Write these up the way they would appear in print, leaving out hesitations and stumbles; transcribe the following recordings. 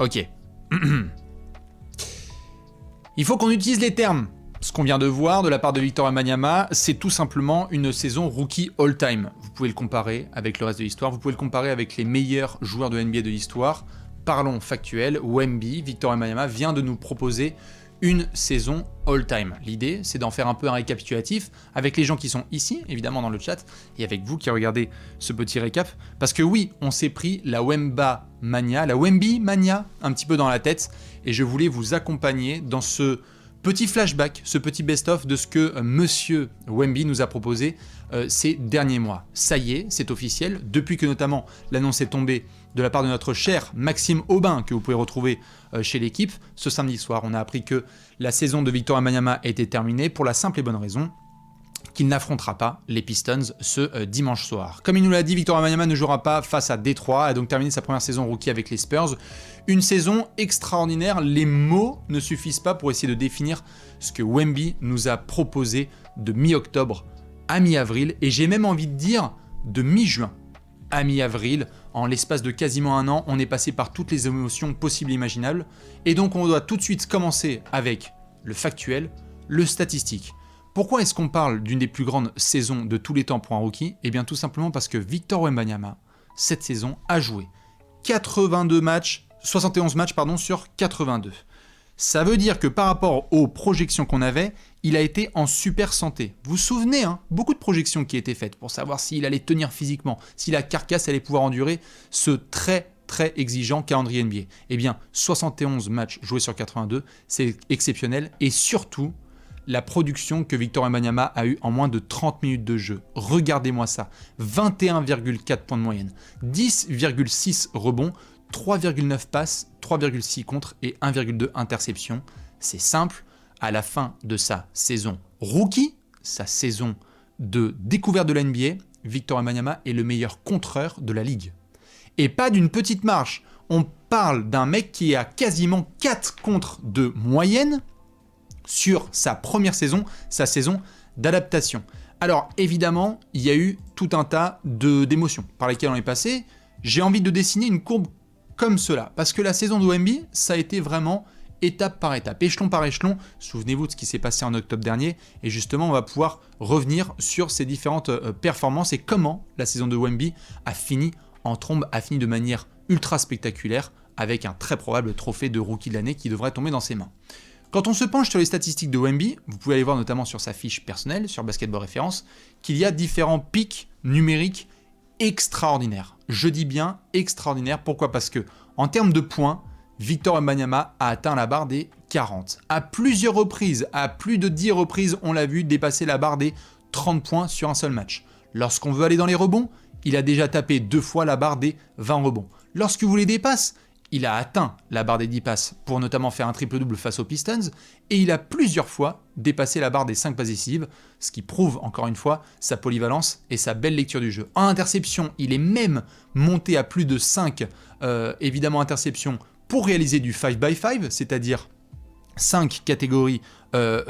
Ok. Il faut qu'on utilise les termes. Ce qu'on vient de voir de la part de Victor Wembanyama, c'est tout simplement une saison rookie all-time. Vous pouvez le comparer avec le reste de l'histoire, vous pouvez le comparer avec les meilleurs joueurs de NBA de l'histoire. Parlons factuel, Wemby, Victor Wembanyama vient de nous proposer une saison all-time. L'idée, c'est d'en faire un peu un récapitulatif avec les gens qui sont ici, évidemment dans le chat, et avec vous qui regardez ce petit récap. Parce que oui, on s'est pris la Wemba Mania, la Wemby Mania, un petit peu dans la tête, et je voulais vous accompagner dans ce petit flashback, ce petit best-of de ce que Monsieur Wemby nous a proposé ces derniers mois. Ça y est, c'est officiel, depuis que notamment l'annonce est tombée de la part de notre cher Maxime Aubin, que vous pouvez retrouver chez l'équipe, ce samedi soir, on a appris que la saison de Victor Wembanyama était terminée pour la simple et bonne raison qu'il n'affrontera pas les Pistons ce dimanche soir. Comme il nous l'a dit, Victor Wembanyama ne jouera pas face à Détroit, a donc terminé sa première saison rookie avec les Spurs. Une saison extraordinaire, les mots ne suffisent pas pour essayer de définir ce que Wemby nous a proposé de mi-octobre à mi-avril, et j'ai même envie de dire de mi-juin à mi-avril. En l'espace de quasiment un an, on est passé par toutes les émotions possibles et imaginables, et donc on doit tout de suite commencer avec le factuel, le statistique. Pourquoi est-ce qu'on parle d'une des plus grandes saisons de tous les temps pour un rookie ? Eh bien tout simplement parce que Victor Wembanyama, cette saison, a joué 71 matchs sur 82. Ça veut dire que par rapport aux projections qu'on avait, il a été en super santé. Vous vous souvenez, beaucoup de projections qui étaient faites pour savoir s'il allait tenir physiquement, si la carcasse allait pouvoir endurer ce très exigeant calendrier NBA. Eh bien, 71 matchs joués sur 82, c'est exceptionnel, et surtout, la production que Victor Wembanyama a eu en moins de 30 minutes de jeu. Regardez-moi ça, 21,4 points de moyenne, 10,6 rebonds, 3,9 passes, 3,6 contres et 1,2 interceptions. C'est simple, à la fin de sa saison rookie, sa saison de découverte de la NBA, Victor Wembanyama est le meilleur contreur de la ligue. Et pas d'une petite marche, on parle d'un mec qui a quasiment 4 contres de moyenne sur sa première saison, sa saison d'adaptation. Alors évidemment, il y a eu tout un tas d'émotions par lesquelles on est passé. J'ai envie de dessiner une courbe comme cela, parce que la saison de Wemby, ça a été vraiment étape par étape, échelon par échelon. Souvenez-vous de ce qui s'est passé en octobre dernier, et justement on va pouvoir revenir sur ces différentes performances et comment la saison de Wemby a fini en trombe, a fini de manière ultra spectaculaire, avec un très probable trophée de rookie de l'année qui devrait tomber dans ses mains. Quand on se penche sur les statistiques de Wemby, vous pouvez aller voir notamment sur sa fiche personnelle, sur Basketball Référence, qu'il y a différents pics numériques extraordinaires. Je dis bien extraordinaires, pourquoi ? Parce que en termes de points, Victor Wembanyama a atteint la barre des 40. À plusieurs reprises, à plus de 10 reprises, on l'a vu dépasser la barre des 30 points sur un seul match. Lorsqu'on veut aller dans les rebonds, il a déjà tapé 2 fois la barre des 20 rebonds. Lorsque vous les dépasse, il a atteint la barre des 10 passes pour notamment faire un triple-double face aux Pistons, et il a plusieurs fois dépassé la barre des 5 passes décisives, ce qui prouve encore une fois sa polyvalence et sa belle lecture du jeu. En interception, il est même monté à plus de 5 évidemment interceptions pour réaliser du 5x5, c'est-à-dire 5 catégories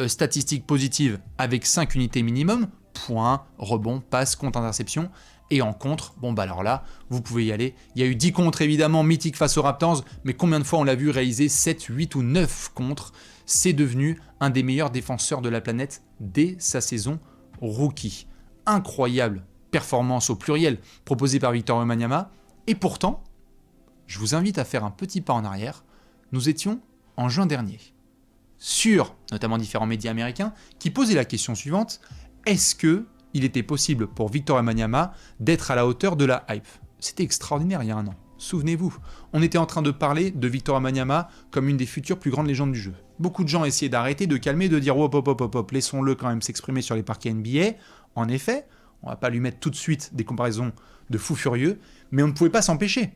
statistiques positives avec 5 unités minimum, points, rebonds, passes, contre interception. Et en contre, alors là, vous pouvez y aller. Il y a eu 10 contres évidemment, mythiques face aux Raptors, mais combien de fois on l'a vu réaliser 7, 8 ou 9 contres ? C'est devenu un des meilleurs défenseurs de la planète dès sa saison rookie. Incroyable performance au pluriel proposée par Victor Wembanyama. Et pourtant, je vous invite à faire un petit pas en arrière. Nous étions en juin dernier, sur notamment différents médias américains, qui posaient la question suivante: est-ce que il était possible pour Victor Wembanyama d'être à la hauteur de la hype? C'était extraordinaire il y a un an. Souvenez-vous, on était en train de parler de Victor Wembanyama comme une des futures plus grandes légendes du jeu. Beaucoup de gens essayaient d'arrêter, de calmer, de dire hop, laissons-le quand même s'exprimer sur les parquets NBA. En effet, on va pas lui mettre tout de suite des comparaisons de fou furieux, mais on ne pouvait pas s'empêcher.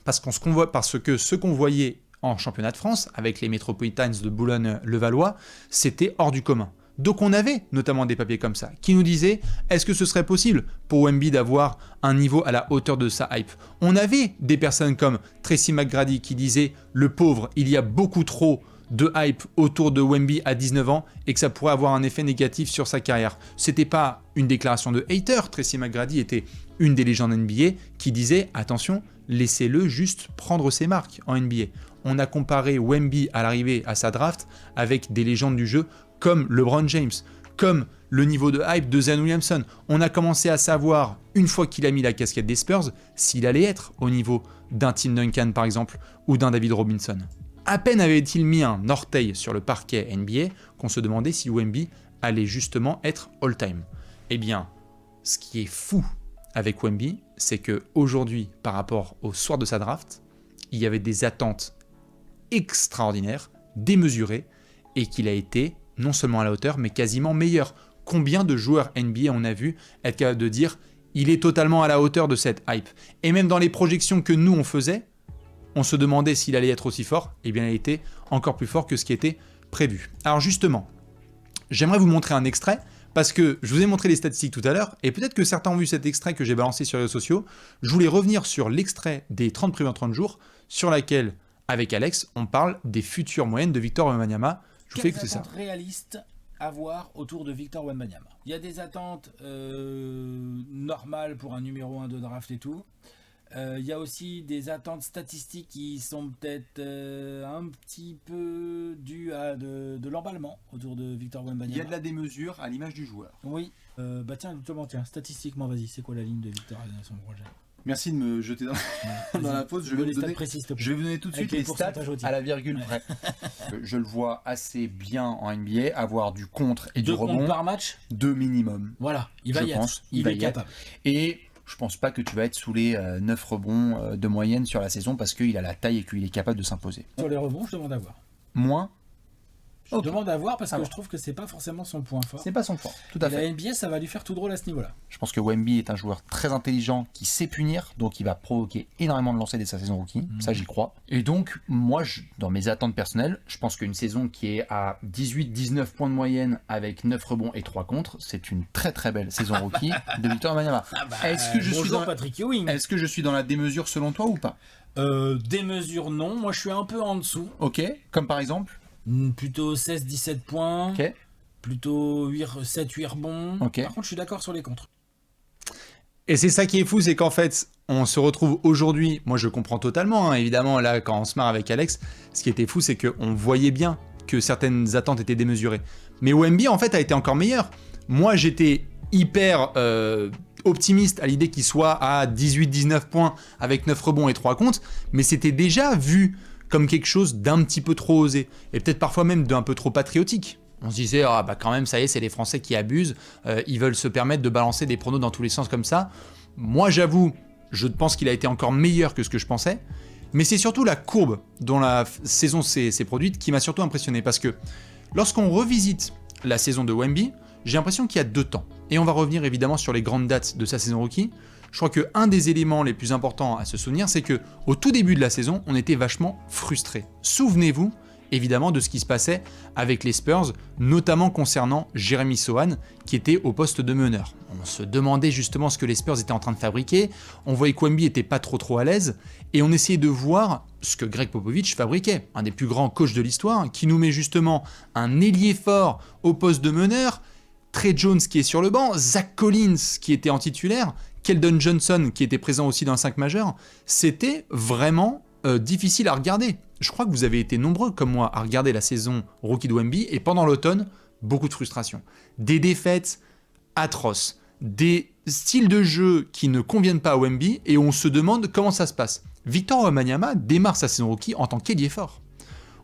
Parce que ce qu'on voyait en championnat de France, avec les Metropolitans de Boulogne-Levallois, c'était hors du commun. Donc on avait notamment des papiers comme ça, qui nous disaient « Est-ce que ce serait possible pour Wemby d'avoir un niveau à la hauteur de sa hype ?» On avait des personnes comme Tracy McGrady qui disaient « Le pauvre, il y a beaucoup trop de hype autour de Wemby à 19 ans et que ça pourrait avoir un effet négatif sur sa carrière. » C'était pas une déclaration de hater, Tracy McGrady était une des légendes NBA qui disait « Attention, laissez-le juste prendre ses marques en NBA. On a comparé Wemby à l'arrivée à sa draft avec des légendes du jeu comme LeBron James, comme le niveau de hype de Zion Williamson. On a commencé à savoir, une fois qu'il a mis la casquette des Spurs, s'il allait être au niveau d'un Tim Duncan par exemple, ou d'un David Robinson. À peine avait-il mis un orteil sur le parquet NBA qu'on se demandait si Wemby allait justement être all-time. Eh bien, ce qui est fou avec Wemby, c'est qu'aujourd'hui, par rapport au soir de sa draft, il y avait des attentes extraordinaires, démesurées, et qu'il a été non seulement à la hauteur, mais quasiment meilleur. Combien de joueurs NBA on a vu être capable de dire « il est totalement à la hauteur de cette hype ». Et même dans les projections que nous on faisait, on se demandait s'il allait être aussi fort, et bien il a été encore plus fort que ce qui était prévu. Alors justement, j'aimerais vous montrer un extrait, parce que je vous ai montré les statistiques tout à l'heure, et peut-être que certains ont vu cet extrait que j'ai balancé sur les réseaux sociaux. Je voulais revenir sur l'extrait des 30 premiers 30 jours, sur laquelle, avec Alex, on parle des futures moyennes de Victor Wembanyama. Je vous fais écouter ça. Réaliste à voir autour de Victor Wembanyama. Il y a des attentes normales pour un numéro 1 de draft et tout. Il y a aussi des attentes statistiques qui sont peut-être un petit peu dues à de l'emballement autour de Victor Wembanyama. Il y a de la démesure à l'image du joueur. Oui. Tiens, statistiquement, vas-y, c'est quoi la ligne de Victor dans son projet? Merci de me jeter dans la pause. Je vais vous donner tout de suite les stats à la virgule près. Je le vois assez bien en NBA, avoir du contre et du rebond. 2 comptes par match. 2 minimum. Voilà, il va y être. Il est capable. Et je pense pas que tu vas être sous les 9 rebonds de moyenne sur la saison parce qu'il a la taille et qu'il est capable de s'imposer. Sur les rebonds, je demande à voir. Moins. Je demande à voir parce que je trouve que c'est pas forcément son point fort. C'est pas son fort, tout à fait. La NBA, ça va lui faire tout drôle à ce niveau-là. Je pense que Wemby est un joueur très intelligent qui sait punir, donc il va provoquer énormément de lancers dès sa saison rookie, ça j'y crois. Et donc, moi, dans mes attentes personnelles, je pense qu'une saison qui est à 18-19 points de moyenne avec 9 rebonds et 3 contres, c'est une très très belle saison rookie de Victor Wembanyama. Est-ce que je suis dans la démesure selon toi ou pas? Démesure non, moi je suis un peu en dessous. Ok, comme par exemple plutôt 16-17 points, okay. Plutôt 7-8 rebonds. Okay. Par contre, je suis d'accord sur les contres. Et c'est ça qui est fou, c'est qu'en fait, on se retrouve aujourd'hui, moi je comprends totalement, hein, évidemment, là, quand on se marre avec Alex, ce qui était fou, c'est qu'on voyait bien que certaines attentes étaient démesurées. Mais Wemby, en fait, a été encore meilleur. Moi, j'étais hyper optimiste à l'idée qu'il soit à 18-19 points avec 9 rebonds et 3 comptes, mais c'était déjà vu comme quelque chose d'un petit peu trop osé, et peut-être parfois même d'un peu trop patriotique. On se disait, ah bah quand même, ça y est, c'est les Français qui abusent, ils veulent se permettre de balancer des pronos dans tous les sens comme ça. Moi, j'avoue, je pense qu'il a été encore meilleur que ce que je pensais, mais c'est surtout la courbe dont la saison s'est produite qui m'a surtout impressionné, parce que lorsqu'on revisite la saison de Wemby, j'ai l'impression qu'il y a 2 temps. Et on va revenir évidemment sur les grandes dates de sa saison rookie. Je crois qu'un des éléments les plus importants à se souvenir, c'est qu'au tout début de la saison, on était vachement frustrés. Souvenez-vous, évidemment, de ce qui se passait avec les Spurs, notamment concernant Jeremy Sohan, qui était au poste de meneur. On se demandait justement ce que les Spurs étaient en train de fabriquer, on voyait que Wemby était pas trop à l'aise, et on essayait de voir ce que Greg Popovich fabriquait, un des plus grands coachs de l'histoire, qui nous met justement un ailier fort au poste de meneur, Trey Jones qui est sur le banc, Zach Collins qui était en titulaire, Keldon Johnson qui était présent aussi dans le 5 majeur. C'était vraiment difficile à regarder. Je crois que vous avez été nombreux comme moi à regarder la saison rookie de Wemby, et pendant l'automne, beaucoup de frustration. Des défaites atroces, des styles de jeu qui ne conviennent pas à Wemby, et on se demande comment ça se passe. Victor Wembanyama démarre sa saison rookie en tant qu'ailier fort.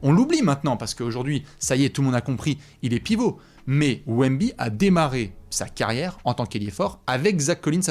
On l'oublie maintenant parce qu'aujourd'hui, ça y est, tout le monde a compris, il est pivot. Mais Wemby a démarré sa carrière en tant qu'ailier fort avec Zach Collins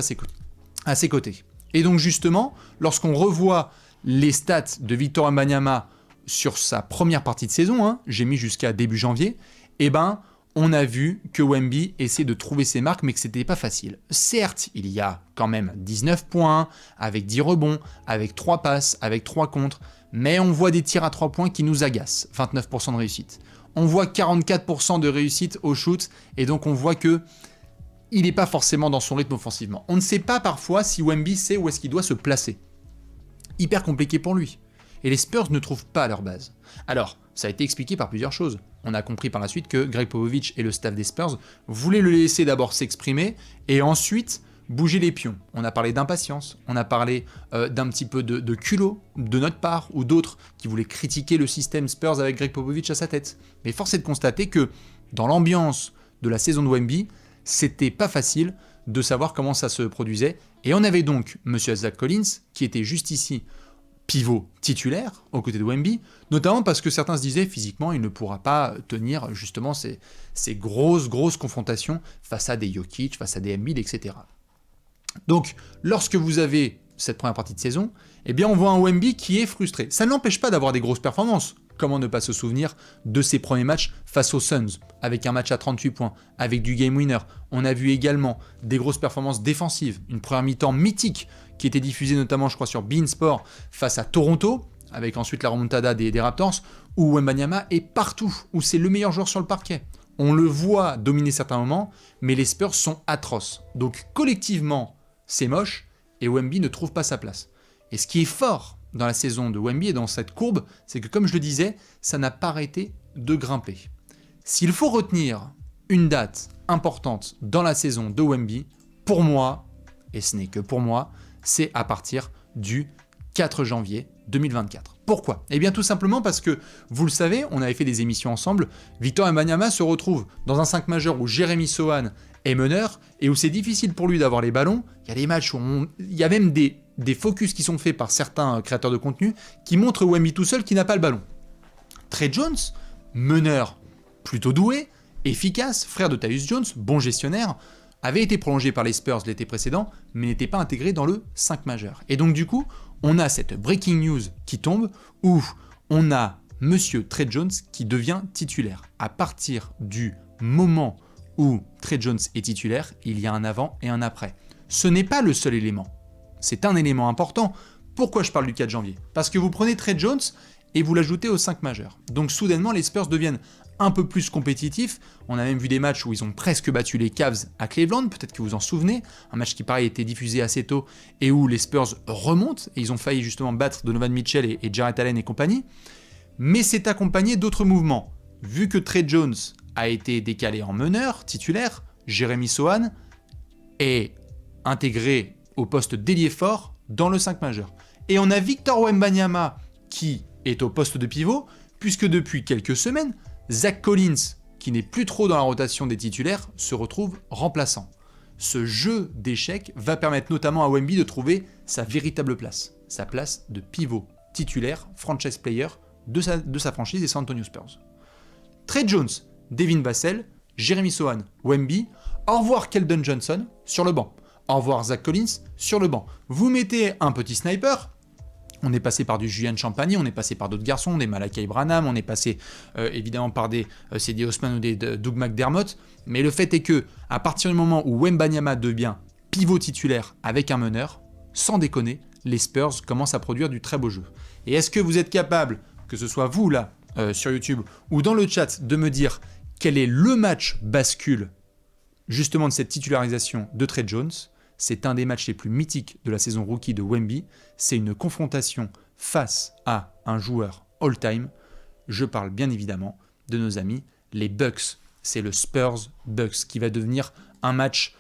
à ses côtés. Et donc justement, lorsqu'on revoit les stats de Victor Wembanyama sur sa première partie de saison, j'ai mis jusqu'à début janvier, eh ben, on a vu que Wemby essaie de trouver ses marques, mais que c'était pas facile. Certes, il y a quand même 19 points, avec 10 rebonds, avec 3 passes, avec 3 contres, mais on voit des tirs à 3 points qui nous agacent, 29% de réussite. On voit 44% de réussite au shoot, et donc on voit que il n'est pas forcément dans son rythme offensivement. On ne sait pas parfois si Wemby sait où est-ce qu'il doit se placer. Hyper compliqué pour lui. Et les Spurs ne trouvent pas leur base. Alors, ça a été expliqué par plusieurs choses. On a compris par la suite que Greg Popovich et le staff des Spurs voulaient le laisser d'abord s'exprimer, et ensuite bouger les pions. On a parlé d'impatience, on a parlé d'un petit peu de culot de notre part ou d'autres qui voulaient critiquer le système Spurs avec Greg Popovich à sa tête. Mais force est de constater que dans l'ambiance de la saison de Wemby, c'était pas facile de savoir comment ça se produisait. Et on avait donc Monsieur Zach Collins qui était juste ici pivot titulaire aux côtés de Wemby, notamment parce que certains se disaient physiquement il ne pourra pas tenir justement ces grosses confrontations face à des Jokic, face à des Embiid, etc. Donc lorsque vous avez cette première partie de saison, eh bien on voit un Wemby qui est frustré. Ça ne l'empêche pas d'avoir des grosses performances. Comment ne pas se souvenir de ses premiers matchs face aux Suns, avec un match à 38 points, avec du game winner. On a vu également des grosses performances défensives, une première mi-temps mythique qui était diffusée notamment, je crois, sur beIN Sport face à Toronto, avec ensuite la remontada des Raptors, où Wembanyama est partout, où c'est le meilleur joueur sur le parquet. On le voit dominer certains moments, mais les Spurs sont atroces. Donc collectivement, c'est moche, et Wemby ne trouve pas sa place. Et ce qui est fort dans la saison de Wemby et dans cette courbe, c'est que comme je le disais, ça n'a pas arrêté de grimper. S'il faut retenir une date importante dans la saison de Wemby, pour moi, et ce n'est que pour moi, c'est à partir du 4 janvier 2024. Pourquoi ? Eh bien tout simplement parce que, vous le savez, on avait fait des émissions ensemble, Victor Wembanyama se retrouve dans un 5 majeur où Jeremy Sohan est meneur et où c'est difficile pour lui d'avoir les ballons. Il y a des matchs où il y a même des focus qui sont faits par certains créateurs de contenu qui montrent Wemby tout seul qui n'a pas le ballon. Tre Jones, meneur plutôt doué, efficace, frère de Tyus Jones, bon gestionnaire, avait été prolongé par les Spurs l'été précédent, mais n'était pas intégré dans le 5 majeur. Et donc du coup, on a cette breaking news qui tombe, où on a Monsieur Tre Jones qui devient titulaire. À partir du moment où Tre Jones est titulaire, il y a un avant et un après. Ce n'est pas le seul élément. C'est un élément important. Pourquoi je parle du 4 janvier ? Parce que vous prenez Tre Jones et vous l'ajoutez au 5 majeur. Donc soudainement, les Spurs deviennent un peu plus compétitifs. On a même vu des matchs où ils ont presque battu les Cavs à Cleveland, peut-être que vous en souvenez. Un match qui, pareil, était diffusé assez tôt et où les Spurs remontent. Et ils ont failli justement battre Donovan Mitchell et Jarrett Allen et compagnie. Mais c'est accompagné d'autres mouvements. Vu que Tre Jones a été décalé en meneur titulaire, Jeremy Sohan est intégré au poste d'ailier fort dans le 5 majeur. Et on a Victor Wembanyama qui est au poste de pivot, puisque depuis quelques semaines, Zach Collins, qui n'est plus trop dans la rotation des titulaires, se retrouve remplaçant. Ce jeu d'échecs va permettre notamment à Wemby de trouver sa véritable place, sa place de pivot titulaire, franchise player de sa franchise des San Antonio Spurs. Tre Jones, Devin Vassell, Jeremy Sohan, Wemby, au revoir Keldon Johnson sur le banc. Au revoir Zach Collins sur le banc. Vous mettez un petit sniper. On est passé par du Julian Champagny, on est passé par d'autres garçons, des Malachi Branham, on est passé évidemment par des Cedi Osman ou des Doug McDermott. Mais le fait est que à partir du moment où Wembanyama devient pivot titulaire avec un meneur, sans déconner, les Spurs commencent à produire du très beau jeu. Et est-ce que vous êtes capable, que ce soit vous là sur YouTube ou dans le chat, de me dire quel est le match bascule justement de cette titularisation de Tre Jones ? C'est un des matchs les plus mythiques de la saison rookie de Wemby. C'est une confrontation face à un joueur all-time. Je parle bien évidemment de nos amis, les Bucks. C'est le Spurs-Bucks qui va devenir un match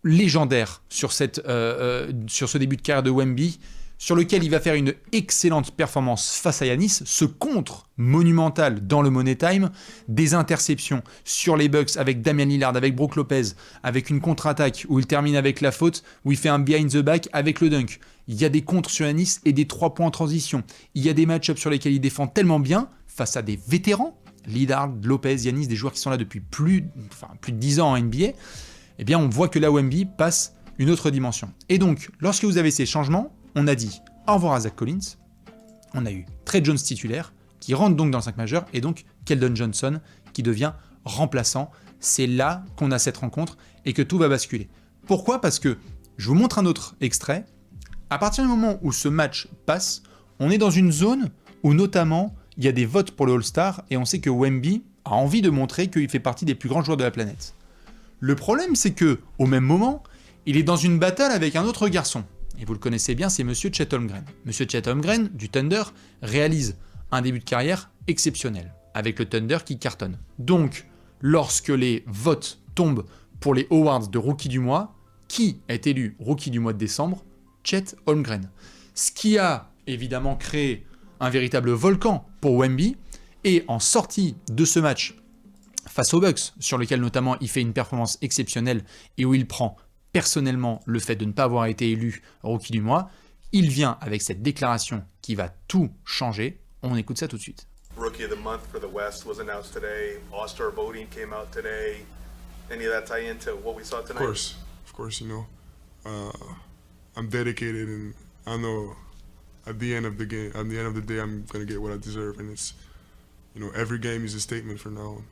légendaire sur ce début de carrière de Wemby, sur lequel il va faire une excellente performance face à Giannis, ce contre monumental dans le Money Time, des interceptions sur les Bucks avec Damian Lillard, avec Brook Lopez, avec une contre-attaque où il termine avec la faute, où il fait un behind the back avec le dunk. Il y a des contres sur Giannis et des 3 points en transition. Il y a des match-ups sur lesquels il défend tellement bien face à des vétérans, Lillard, Lopez, Giannis, des joueurs qui sont là depuis plus de 10 ans en NBA. Eh bien, on voit que là, Wemby passe une autre dimension. Et donc, lorsque vous avez ces changements, on a dit au revoir à Zach Collins, on a eu Tre Jones titulaire, qui rentre donc dans le 5 majeur, et donc Keldon Johnson, qui devient remplaçant. C'est là qu'on a cette rencontre, et que tout va basculer. Pourquoi ? Parce que, je vous montre un autre extrait, à partir du moment où ce match passe, on est dans une zone où notamment, il y a des votes pour le All-Star, et on sait que Wemby a envie de montrer qu'il fait partie des plus grands joueurs de la planète. Le problème, c'est que, au même moment, il est dans une bataille avec un autre garçon. Et vous le connaissez bien, c'est Monsieur Chet Holmgren. Monsieur Chet Holmgren, du Thunder, réalise un début de carrière exceptionnel, avec le Thunder qui cartonne. Donc, lorsque les votes tombent pour les awards de Rookie du mois, Qui est élu rookie du mois de décembre? Chet Holmgren. Ce qui a évidemment créé un véritable volcan pour Wemby. Et en sortie de ce match face aux Bucks, sur lequel notamment il fait une performance exceptionnelle et où il prend personnellement le fait de ne pas avoir été élu rookie du mois, il vient avec cette déclaration qui va tout changer. On écoute ça tout de suite. Rookie of the month for the West was announced today. All-Star voting came out today. Any of that tie into what we saw tonight? Of course, you know, I'm dedicated, and I know at the end of the game, at the end of the day, I'm gonna get what I deserve, and it's, you know, every game is a statement from now on.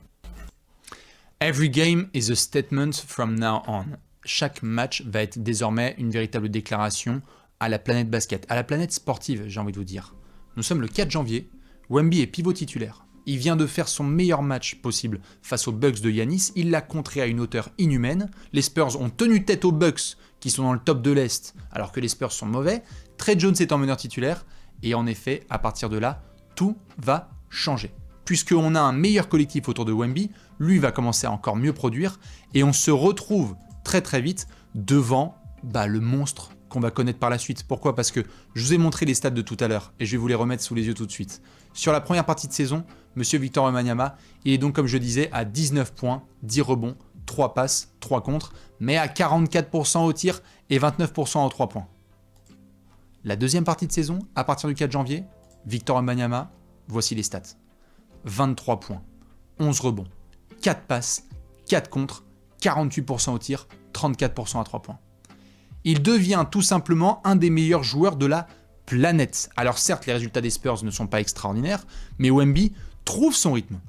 Every game is a statement from now on. Chaque match va être désormais une véritable déclaration à la planète basket, à la planète sportive, j'ai envie de vous dire. Nous sommes le 4 janvier, Wemby est pivot titulaire. Il vient de faire son meilleur match possible face aux Bucks de Giannis, il l'a contré à une hauteur inhumaine. Les Spurs ont tenu tête aux Bucks qui sont dans le top de l'Est alors que les Spurs sont mauvais. Trey Jones est en meneur titulaire et en effet, à partir de là, tout va changer. Puisqu'on a un meilleur collectif autour de Wemby, lui va commencer à encore mieux produire et on se retrouve très très vite devant le monstre qu'on va connaître par la suite. Pourquoi? Parce que je vous ai montré les stats de tout à l'heure et je vais vous les remettre sous les yeux tout de suite. Sur la première partie de saison, monsieur Victor Wembanyama, il est donc comme je disais à 19 points, 10 rebonds, 3 passes, 3 contres, mais à 44% au tir et 29% en 3 points. La deuxième partie de saison, à partir du 4 janvier, Victor Wembanyama, voici les stats. 23 points, 11 rebonds, 4 passes, 4 contres, 48% au tir, 34% à 3 points. Il devient tout simplement un des meilleurs joueurs de la planète. Alors certes, les résultats des Spurs ne sont pas extraordinaires, mais Wemby trouve son rythme.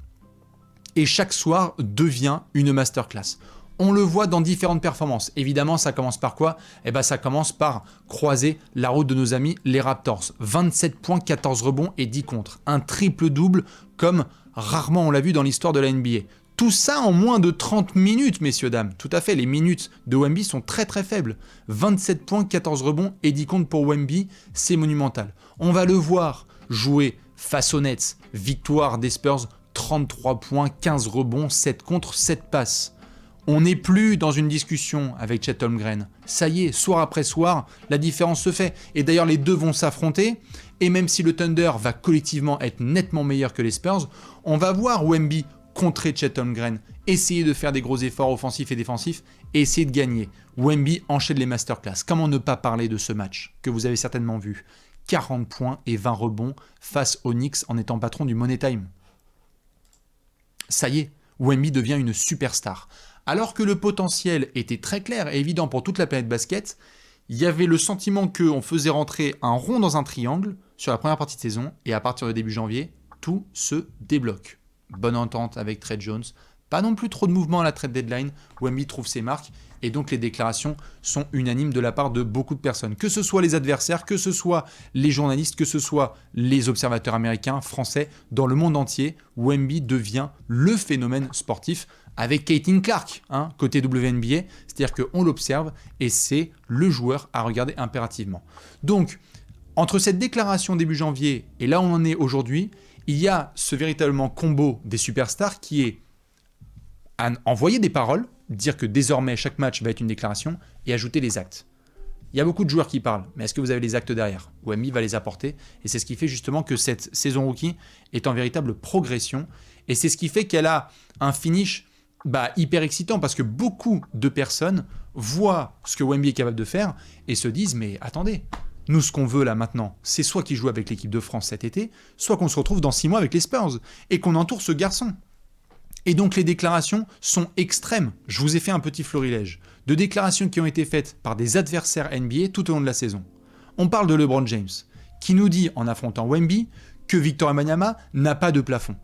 Et chaque soir devient une masterclass. On le voit dans différentes performances. Évidemment, ça commence par quoi? Ça commence par croiser la route de nos amis les Raptors. 27 points, 14 rebonds et 10 contres. Un triple-double comme rarement on l'a vu dans l'histoire de la NBA. Tout ça en moins de 30 minutes, messieurs, dames. Tout à fait, les minutes de Wemby sont très très faibles. 27 points, 14 rebonds et 10 comptes pour Wemby, c'est monumental. On va le voir jouer face aux Nets. Victoire des Spurs, 33 points, 15 rebonds, 7 contre, 7 passes. On n'est plus dans une discussion avec Chet Holmgren. Ça y est, soir après soir, la différence se fait. Et d'ailleurs, les deux vont s'affronter. Et même si le Thunder va collectivement être nettement meilleur que les Spurs, on va voir Wemby contrer Chet Holmgren, essayer de faire des gros efforts offensifs et défensifs et essayer de gagner. Wemby enchaîne les masterclass. Comment ne pas parler de ce match que vous avez certainement vu? 40 points et 20 rebonds face aux Knicks en étant patron du Money Time. Ça y est, Wemby devient une superstar. Alors que le potentiel était très clair et évident pour toute la planète basket, il y avait le sentiment qu'on faisait rentrer un rond dans un triangle sur la première partie de saison et à partir de début janvier, tout se débloque. Bonne entente avec Trey Jones, pas non plus trop de mouvements à la trade deadline, Wemby trouve ses marques et donc les déclarations sont unanimes de la part de beaucoup de personnes, que ce soit les adversaires, que ce soit les journalistes, que ce soit les observateurs américains, français, dans le monde entier, Wemby devient le phénomène sportif avec Caitlin Clark, côté WNBA, c'est-à-dire qu'on l'observe et c'est le joueur à regarder impérativement. Donc, entre cette déclaration début janvier et là où on en est aujourd'hui, il y a ce véritablement combo des superstars qui est envoyer des paroles, dire que désormais chaque match va être une déclaration et ajouter les actes. Il y a beaucoup de joueurs qui parlent, mais est-ce que vous avez les actes derrière? Wemby va les apporter et c'est ce qui fait justement que cette saison rookie est en véritable progression et c'est ce qui fait qu'elle a un finish hyper excitant parce que beaucoup de personnes voient ce que Wemby est capable de faire et se disent mais attendez, nous, ce qu'on veut là maintenant, c'est soit qu'il joue avec l'équipe de France cet été, soit qu'on se retrouve dans 6 mois avec les Spurs et qu'on entoure ce garçon. Et donc les déclarations sont extrêmes. Je vous ai fait un petit florilège de déclarations qui ont été faites par des adversaires NBA tout au long de la saison. On parle de LeBron James, qui nous dit en affrontant Wemby que Victor Wembanyama n'a pas de plafond.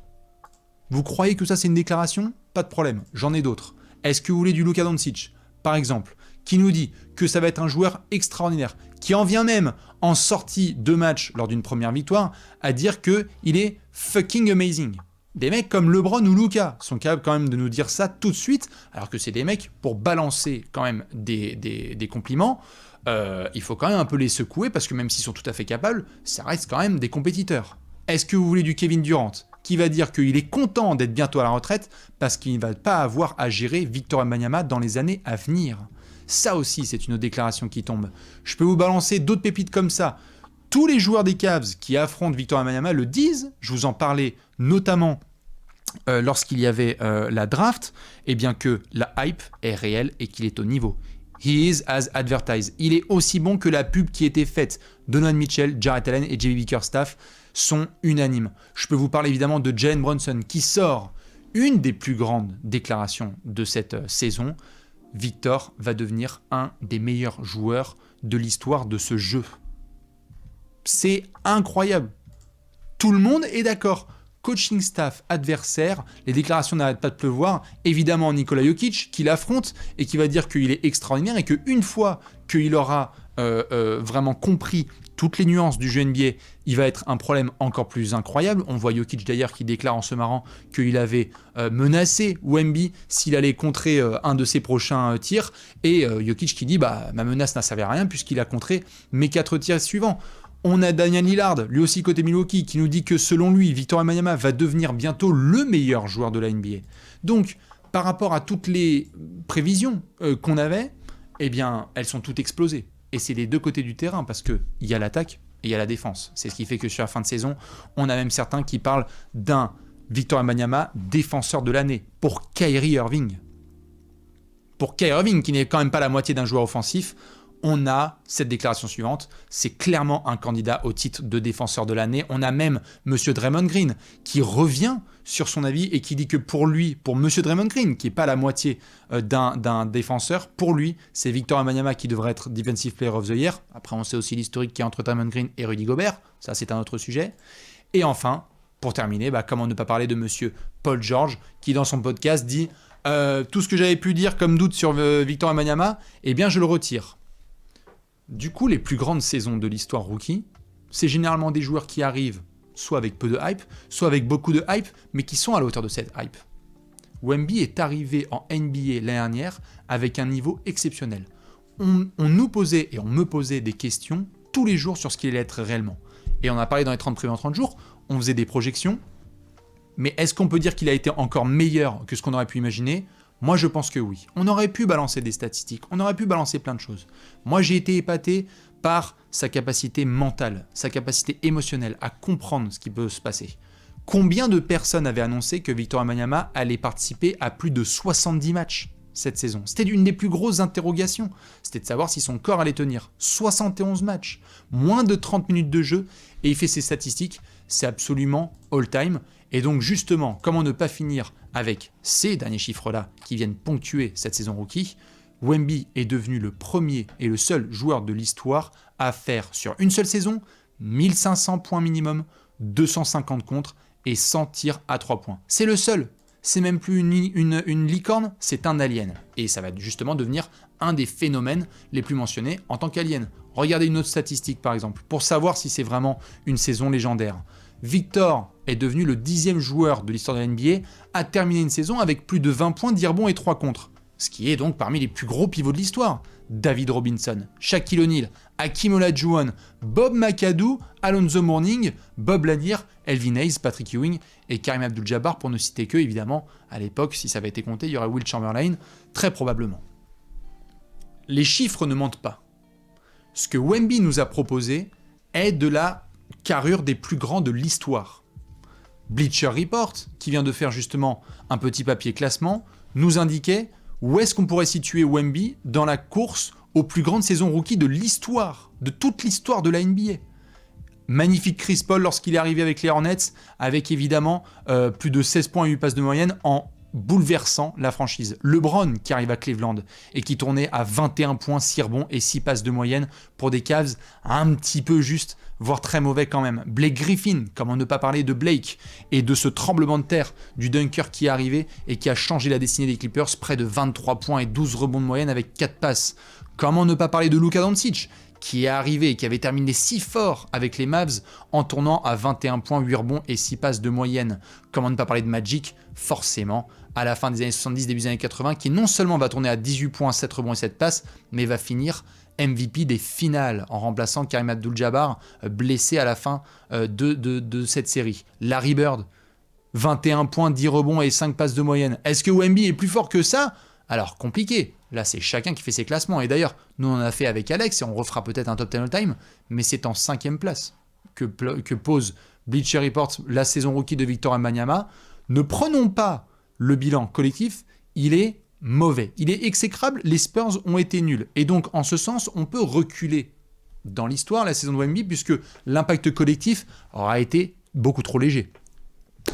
Vous croyez que ça c'est une déclaration? Pas de problème, j'en ai d'autres. Est-ce que vous voulez du Luka Doncic, par exemple, qui nous dit que ça va être un joueur extraordinaire, qui en vient même, en sortie de match lors d'une première victoire, à dire qu'il est fucking amazing. Des mecs comme LeBron ou Luka sont capables quand même de nous dire ça tout de suite, alors que c'est des mecs, pour balancer quand même des compliments, il faut quand même un peu les secouer, parce que même s'ils sont tout à fait capables, ça reste quand même des compétiteurs. Est-ce que vous voulez du Kevin Durant, qui va dire qu'il est content d'être bientôt à la retraite, parce qu'il ne va pas avoir à gérer Victor Wembanyama dans les années à venir? Ça aussi, c'est une autre déclaration qui tombe. Je peux vous balancer d'autres pépites comme ça. Tous les joueurs des Cavs qui affrontent Victor Wembanyama le disent. Je vous en parlais notamment lorsqu'il y avait la draft, eh bien que la hype est réelle et qu'il est au niveau. He is as advertised. Il est aussi bon que la pub qui était faite. Donovan Mitchell, Jarrett Allen et JB Bickerstaff sont unanimes. Je peux vous parler évidemment de Jalen Brunson qui sort une des plus grandes déclarations de cette saison. Victor va devenir un des meilleurs joueurs de l'histoire de ce jeu. C'est incroyable. Tout le monde est d'accord. Coaching staff, adversaire, les déclarations n'arrêtent pas de pleuvoir. Évidemment, Nikola Jokic qui l'affronte et qui va dire qu'il est extraordinaire et qu'une fois qu'il aura vraiment compris toutes les nuances du jeu NBA, il va être un problème encore plus incroyable. On voit Jokic d'ailleurs qui déclare en se marrant qu'il avait menacé Wemby s'il allait contrer un de ses prochains tirs. Et Jokic qui dit ma menace n'a servi à rien puisqu'il a contré mes 4 tirs suivants. On a Damian Lillard, lui aussi côté Milwaukee, qui nous dit que selon lui, Victor Wembanyama va devenir bientôt le meilleur joueur de la NBA. Donc, par rapport à toutes les prévisions qu'on avait, eh bien, elles sont toutes explosées. Et c'est les deux côtés du terrain, parce qu'il y a l'attaque et il y a la défense. C'est ce qui fait que sur la fin de saison, on a même certains qui parlent d'un Victor Wembanyama défenseur de l'année pour Kyrie Irving. Pour Kyrie Irving, qui n'est quand même pas la moitié d'un joueur offensif, on a cette déclaration suivante, c'est clairement un candidat au titre de défenseur de l'année. On a même Monsieur Draymond Green qui revient sur son avis et qui dit que pour lui, pour Monsieur Draymond Green, qui n'est pas la moitié d'un défenseur, pour lui, c'est Victor Wembanyama qui devrait être Defensive Player of the Year. Après, on sait aussi l'historique qu'il y a entre Draymond Green et Rudy Gobert. Ça, c'est un autre sujet. Et enfin, pour terminer, comment ne pas parler de Monsieur Paul George qui, dans son podcast, dit tout ce que j'avais pu dire comme doute sur Victor Wembanyama, eh bien, je le retire. Du coup, les plus grandes saisons de l'histoire rookie, c'est généralement des joueurs qui arrivent soit avec peu de hype, soit avec beaucoup de hype, mais qui sont à la hauteur de cette hype. Wemby est arrivé en NBA l'année dernière avec un niveau exceptionnel. On nous posait et on me posait des questions tous les jours sur ce qu'il allait être réellement. Et on a parlé dans les 30 premiers 30 jours, on faisait des projections, mais est-ce qu'on peut dire qu'il a été encore meilleur que ce qu'on aurait pu imaginer ? Moi, je pense que oui. On aurait pu balancer des statistiques, on aurait pu balancer plein de choses. Moi, j'ai été épaté par sa capacité mentale, sa capacité émotionnelle à comprendre ce qui peut se passer. Combien de personnes avaient annoncé que Victor Wembanyama allait participer à plus de 70 matchs cette saison ? C'était une des plus grosses interrogations. C'était de savoir si son corps allait tenir. 71 matchs, moins de 30 minutes de jeu, et il fait ses statistiques. C'est absolument all-time. Et donc justement, comment ne pas finir avec ces derniers chiffres-là qui viennent ponctuer cette saison rookie ? Wemby est devenu le premier et le seul joueur de l'histoire à faire sur une seule saison 1500 points minimum, 250 contres et 100 tirs à 3 points. C'est le seul. C'est même plus une licorne, c'est un alien. Et ça va justement devenir un des phénomènes les plus mentionnés en tant qu'alien. Regardez une autre statistique par exemple, pour savoir si c'est vraiment une saison légendaire. Victor est devenu le 10e joueur de l'histoire de la NBA à terminer une saison avec plus de 20 points, 10 rebonds et 3 contres. Ce qui est donc parmi les plus gros pivots de l'histoire. David Robinson, Shaquille O'Neal, Hakeem Olajuwon, Bob McAdoo, Alonzo Mourning, Bob Lanier, Elvin Hayes, Patrick Ewing et Kareem Abdul-Jabbar pour ne citer que, évidemment, à l'époque, si ça avait été compté, il y aurait Wilt Chamberlain, très probablement. Les chiffres ne mentent pas. Ce que Wemby nous a proposé est de la carrure des plus grands de l'histoire. Bleacher Report, qui vient de faire justement un petit papier classement, nous indiquait où est-ce qu'on pourrait situer Wemby dans la course aux plus grandes saisons rookies de l'histoire, de toute l'histoire de la NBA. Magnifique Chris Paul lorsqu'il est arrivé avec les Hornets, avec évidemment plus de 16 points et 8 passes de moyenne en bouleversant la franchise. LeBron qui arrive à Cleveland et qui tournait à 21 points, 6 rebonds et 6 passes de moyenne pour des Cavs un petit peu juste, voire très mauvais quand même. Blake Griffin, comment ne pas parler de Blake et de ce tremblement de terre du dunker qui est arrivé et qui a changé la destinée des Clippers, près de 23 points et 12 rebonds de moyenne avec 4 passes. Comment ne pas parler de Luka Doncic qui est arrivé et qui avait terminé si fort avec les Mavs en tournant à 21 points, 8 rebonds et 6 passes de moyenne. Comment ne pas parler de Magic, forcément, à la fin des années 70, début des années 80, qui non seulement va tourner à 18 points, 7 rebonds et 7 passes, mais va finir MVP des finales en remplaçant Kareem Abdul-Jabbar, blessé à la fin de cette série. Larry Bird, 21 points, 10 rebonds et 5 passes de moyenne. Est-ce que Wemby est plus fort que ça ? Alors, compliqué. Là, c'est chacun qui fait ses classements. Et d'ailleurs, nous, on en a fait avec Alex, et on refera peut-être un top 10 all-time, mais c'est en 5e place que pose Bleacher Report la saison rookie de Victor Wembanyama. Ne prenons pas le bilan collectif, il est mauvais. Il est exécrable, les Spurs ont été nuls. Et donc, en ce sens, on peut reculer dans l'histoire la saison de Wemby, puisque l'impact collectif aura été beaucoup trop léger.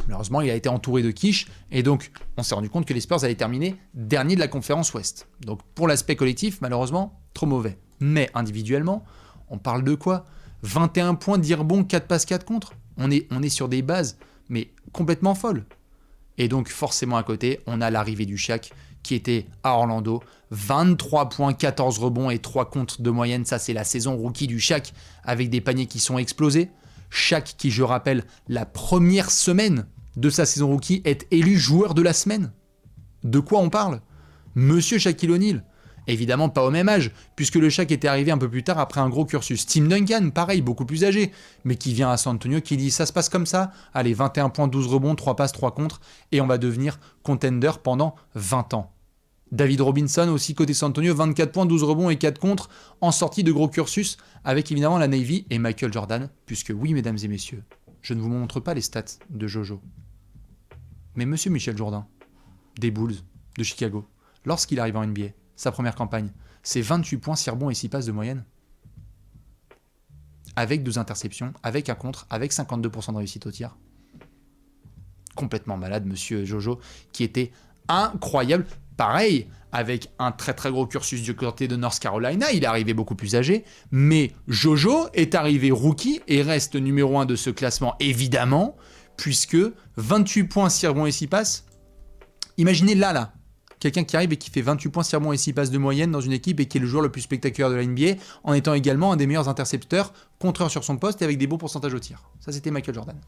Malheureusement, il a été entouré de quiche, et donc on s'est rendu compte que les Spurs allaient terminer dernier de la conférence Ouest. Donc pour l'aspect collectif, malheureusement, trop mauvais. Mais individuellement, on parle de quoi ? 21 points, 10 rebonds, 4 passes, 4 contre. On est sur des bases, mais complètement folles. Et donc forcément à côté, on a l'arrivée du Shaq, qui était à Orlando. 23 points, 14 rebonds et 3 contre de moyenne. Ça, c'est la saison rookie du Shaq, avec des paniers qui sont explosés. Shaq, qui, je rappelle, la première semaine de sa saison rookie, est élu joueur de la semaine. De quoi on parle ? Monsieur Shaquille O'Neal. Évidemment pas au même âge, puisque le Shaq était arrivé un peu plus tard après un gros cursus. Tim Duncan, pareil, beaucoup plus âgé, mais qui vient à San Antonio, qui dit ça se passe comme ça, allez, 21 points, 12 rebonds, 3 passes, 3 contre, et on va devenir contender pendant 20 ans. David Robinson, aussi côté San Antonio, 24 points, 12 rebonds et 4 contre, en sortie de gros cursus, avec évidemment la Navy et Michael Jordan, puisque oui, mesdames et messieurs, je ne vous montre pas les stats de Jojo. Mais monsieur Michel Jourdain, des Bulls de Chicago, lorsqu'il arrive en NBA, sa première campagne, c'est 28 points, 6 rebonds et 6 passes de moyenne. Avec 2 interceptions, avec un contre, avec 52% de réussite au tir. Complètement malade, monsieur Jojo, qui était incroyable. Pareil, avec un très très gros cursus du côté de North Carolina, il est arrivé beaucoup plus âgé, mais Jojo est arrivé rookie et reste numéro 1 de ce classement, évidemment, puisque 28 points, 6 rebonds et 6 passes. Imaginez là, quelqu'un qui arrive et qui fait 28 points, 6 rebonds et 6 passes de moyenne dans une équipe et qui est le joueur le plus spectaculaire de la NBA, en étant également un des meilleurs intercepteurs, contreurs sur son poste et avec des bons pourcentages au tir. Ça, c'était Michael Jordan.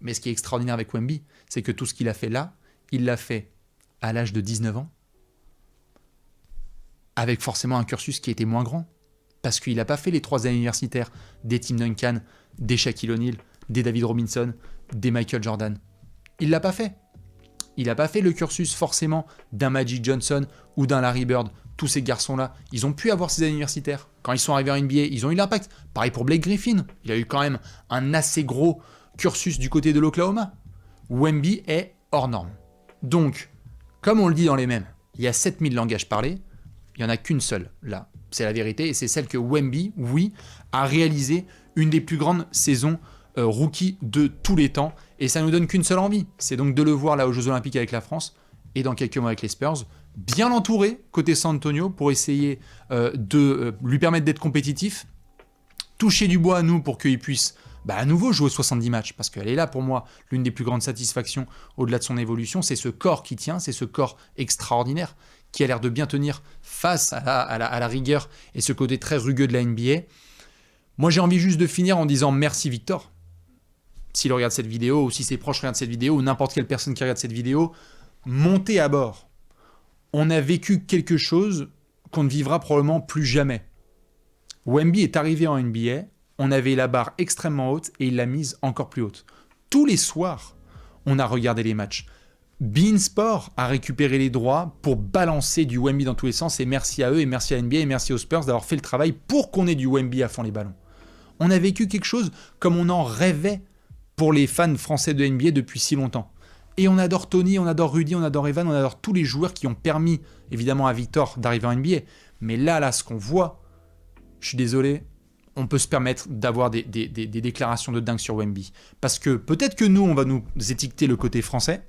Mais ce qui est extraordinaire avec Wemby, c'est que tout ce qu'il a fait là, il l'a fait à l'âge de 19 ans, avec forcément un cursus qui était moins grand, parce qu'il n'a pas fait les 3 années universitaires des Tim Duncan, des Shaquille O'Neal, des David Robinson, des Michael Jordan. Il l'a pas fait. Il n'a pas fait le cursus forcément d'un Magic Johnson ou d'un Larry Bird. Tous ces garçons-là, ils ont pu avoir ces années universitaires. Quand ils sont arrivés en NBA, ils ont eu l'impact. Pareil pour Blake Griffin. Il a eu quand même un assez gros cursus du côté de l'Oklahoma. Wemby est hors norme. Donc, comme on le dit dans les mèmes, il y a 7000 langages parlés, il n'y en a qu'une seule, là. C'est la vérité, et c'est celle que Wemby, oui, a réalisé une des plus grandes saisons rookie de tous les temps, et ça nous donne qu'une seule envie, c'est donc de le voir là aux Jeux Olympiques avec la France, et dans quelques mois avec les Spurs, bien l'entourer côté San Antonio, pour essayer de lui permettre d'être compétitif, toucher du bois à nous pour qu'il puisse à nouveau jouer 70 matchs, parce qu'elle est là pour moi, l'une des plus grandes satisfactions au-delà de son évolution, c'est ce corps qui tient, c'est ce corps extraordinaire qui a l'air de bien tenir face à la rigueur et ce côté très rugueux de la NBA. Moi j'ai envie juste de finir en disant merci Victor, s'il regarde cette vidéo, ou si ses proches regardent cette vidéo, ou n'importe quelle personne qui regarde cette vidéo, montez à bord. On a vécu quelque chose qu'on ne vivra probablement plus jamais. Wemby est arrivé en NBA, on avait la barre extrêmement haute et il l'a mise encore plus haute. Tous les soirs, on a regardé les matchs. beIN Sport a récupéré les droits pour balancer du Wemby dans tous les sens, et merci à eux, et merci à NBA, et merci aux Spurs d'avoir fait le travail pour qu'on ait du Wemby à fond les ballons. On a vécu quelque chose comme on en rêvait pour les fans français de NBA depuis si longtemps. Et on adore Tony, on adore Rudy, on adore Evan, on adore tous les joueurs qui ont permis, évidemment, à Victor d'arriver en NBA. Mais là, ce qu'on voit, je suis désolé, on peut se permettre d'avoir des déclarations de dingue sur Wemby. Parce que peut-être que nous, on va nous étiqueter le côté français,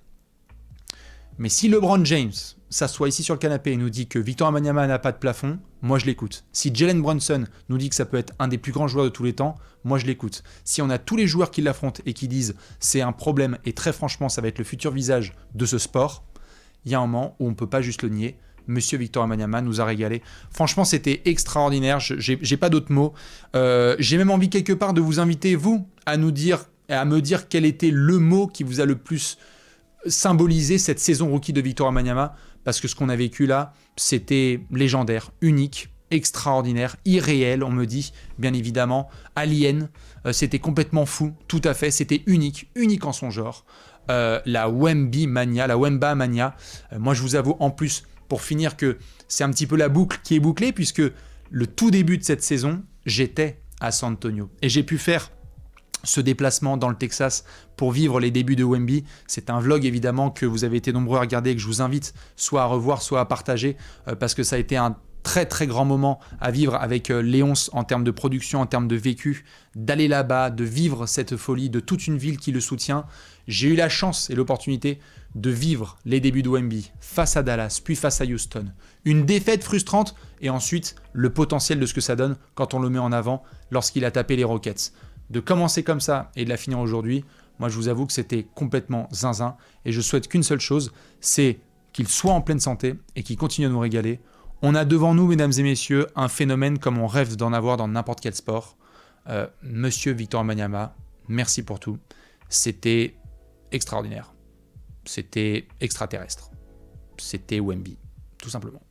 mais si LeBron James s'assoit ici sur le canapé et nous dit que Victor Wembanyama n'a pas de plafond, moi je l'écoute. Si Jalen Brunson nous dit que ça peut être un des plus grands joueurs de tous les temps, moi je l'écoute. Si on a tous les joueurs qui l'affrontent et qui disent c'est un problème et très franchement ça va être le futur visage de ce sport, il y a un moment où on ne peut pas juste le nier. Monsieur Victor Wembanyama nous a régalé. Franchement, c'était extraordinaire. J'ai pas d'autres mots. J'ai même envie quelque part de vous inviter, vous, à me dire quel était le mot qui vous a le plus symbolisé cette saison rookie de Victor Wembanyama, parce que ce qu'on a vécu là, c'était légendaire, unique, extraordinaire, irréel, on me dit, bien évidemment, alien. C'était complètement fou, tout à fait. C'était unique en son genre. La Wemby Mania, la Wemba Mania. Moi, je vous avoue, en plus pour finir que c'est un petit peu la boucle qui est bouclée, puisque le tout début de cette saison, j'étais à San Antonio. Et j'ai pu faire ce déplacement dans le Texas pour vivre les débuts de Wemby. C'est un vlog évidemment que vous avez été nombreux à regarder et que je vous invite soit à revoir, soit à partager, parce que ça a été un très très grand moment à vivre avec Léonce en termes de production, en termes de vécu, d'aller là-bas, de vivre cette folie, de toute une ville qui le soutient. J'ai eu la chance et l'opportunité de vivre les débuts de Wemby face à Dallas, puis face à Houston. Une défaite frustrante et ensuite le potentiel de ce que ça donne quand on le met en avant lorsqu'il a tapé les Rockets. De commencer comme ça et de la finir aujourd'hui, moi je vous avoue que c'était complètement zinzin et je souhaite qu'une seule chose, c'est qu'il soit en pleine santé et qu'il continue à nous régaler. On a devant nous, mesdames et messieurs, un phénomène comme on rêve d'en avoir dans n'importe quel sport. Monsieur Victor Wembanyama, merci pour tout. C'était extraordinaire. C'était extraterrestre. C'était Wemby, tout simplement.